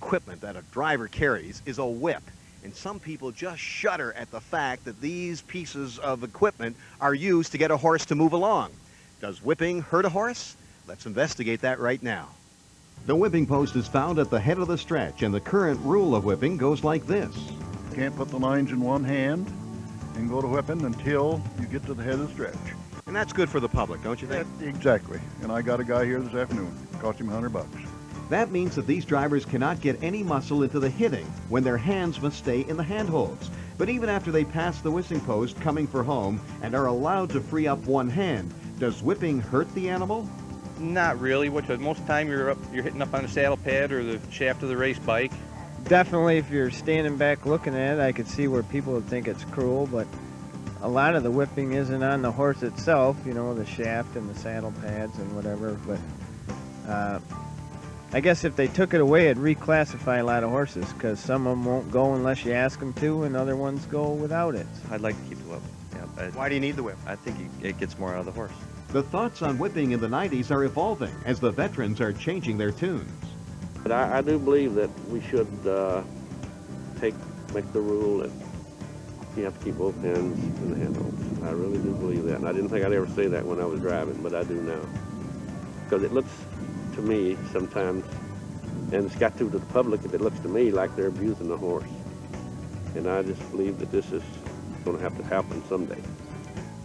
equipment that a driver carries is a whip. And some people just shudder at the fact that these pieces of equipment are used to get a horse to move along. Does whipping hurt a horse? Let's investigate that right now. The whipping post is found at the head of the stretch, and the current rule of whipping goes like this. You can't put the lines in one hand and go to whipping until you get to the head of the stretch. And that's good for the public, don't you think? Exactly. And I got a guy here this afternoon. Cost him $100. That means that these drivers cannot get any muscle into the hitting when their hands must stay in the handholds. But even after they pass the whipping post coming for home and are allowed to free up one hand, does whipping hurt the animal? Not really, most of the time you're hitting up on the saddle pad or the shaft of the race bike. Definitely, if you're standing back looking at it, I could see where people would think it's cruel, but a lot of the whipping isn't on the horse itself, you know, the shaft and the saddle pads and whatever, but I guess if they took it away, it'd reclassify a lot of horses, because some of them won't go unless you ask them to, and other ones go without it. I'd like to keep the whip. Yeah, Why do you need the whip? I think it gets more out of the horse. The thoughts on whipping in the 90s are evolving as the veterans are changing their tunes. But I do believe that we should make the rule that you have to keep both hands in the handles. I really do believe that. And I didn't think I'd ever say that when I was driving, but I do now. Because it looks to me sometimes, and it's got to the public, if it looks to me like they're abusing the horse. And I just believe that this is going to have to happen someday.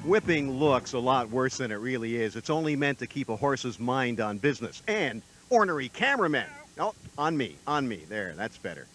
Whipping looks a lot worse than it really is. It's only meant to keep a horse's mind on business. And ornery cameramen. Oh, on me. There, that's better.